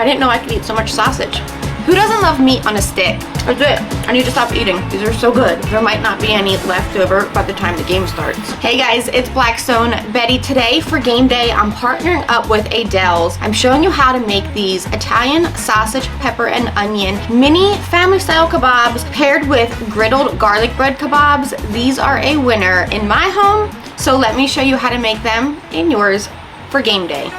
I didn't know I could eat so much sausage. Who doesn't love meat on a stick? That's it. I need to stop eating. These are so good. There might not be any left over by the time the game starts. Hey guys, it's Blackstone Betty. Today for game day, I'm partnering up with Aidells. I'm showing you how to make these Italian sausage, pepper, and onion mini family style kebabs paired with griddled garlic bread kebabs. These are a winner in my home, so let me show you how to make them in yours for game day.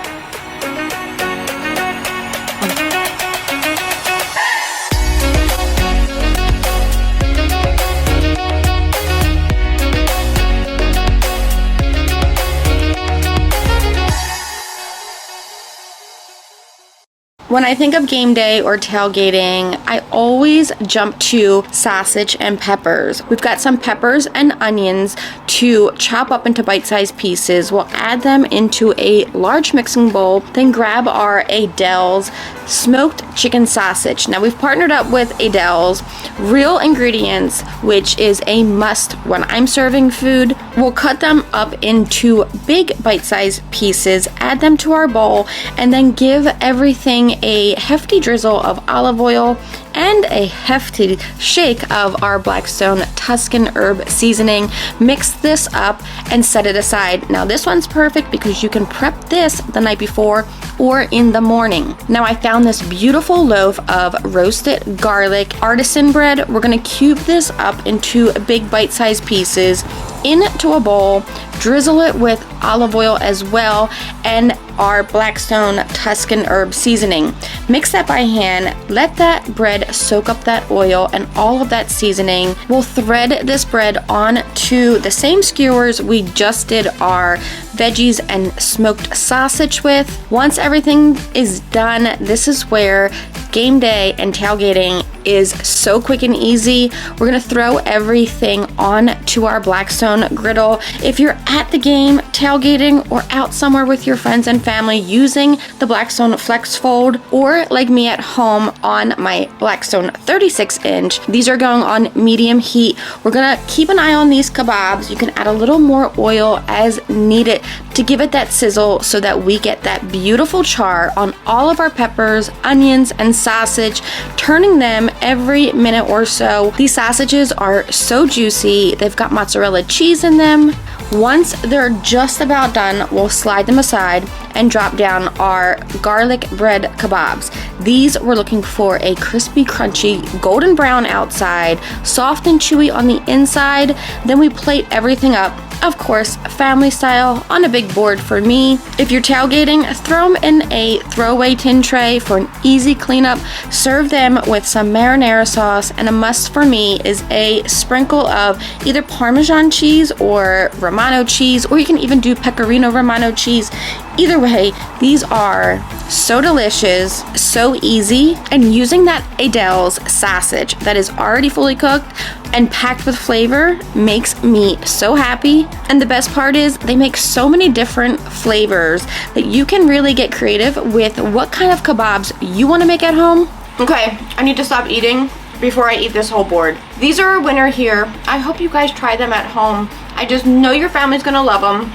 When I think of game day or tailgating, I always jump to sausage and peppers. We've got some peppers and onions to chop up into bite-sized pieces. We'll add them into a large mixing bowl, then grab our Aidells smoked chicken sausage. Now we've partnered up with Aidells, real ingredients, which is a must when I'm serving food. We'll cut them up into big bite-sized pieces, add them to our bowl, and then give everything a hefty drizzle of olive oil and a hefty shake of our Blackstone Tuscan Herb seasoning. Mix this up and set it aside. Now this one's perfect because you can prep this the night before or in the morning. Now I found this beautiful loaf of roasted garlic artisan bread. We're gonna cube this up into big bite-sized pieces into a bowl, drizzle it with olive oil as well, and our Blackstone Tuscan Herb seasoning. Mix that by hand, let that bread soak up that oil and all of that seasoning. We'll thread this bread onto the same skewers we just did our veggies and smoked sausage with. Once everything is done, this is where game day and tailgating is so quick and easy. We're gonna throw everything on to our Blackstone Griddle. If you're at the game, tailgating, or out somewhere with your friends and family using the Blackstone Flex Fold, or like me at home on my Blackstone 36-inch, these are going on medium heat. We're gonna keep an eye on these kebabs. You can add a little more oil as needed to give it that sizzle so that we get that beautiful char on all of our peppers, onions, and sausage, turning them every minute or so. These sausages are so juicy. They've got mozzarella cheese in them. Once they're just about done, we'll slide them aside and drop down our garlic bread kebabs. These we're looking for a crispy, crunchy, golden brown outside, soft and chewy on the inside. Then we plate everything up, of course, family style on a big board for me. If you're tailgating, throw them in a throwaway tin tray for an easy cleanup. Serve them with some marinara sauce, and a must for me is a sprinkle of either Parmesan cheese or Romano cheese, or you can even do Pecorino Romano cheese. Either way, these are so delicious, so easy, and using that Aidells sausage that is already fully cooked and packed with flavor makes me so happy. And the best part is they make so many different flavors that you can really get creative with what kind of kebabs you want to make at home. Okay, I need to stop eating before I eat this whole board. These are a winner here. I hope you guys try them at home. I just know your family's gonna love them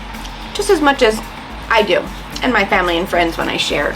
just as much as I do, and my family and friends when I share.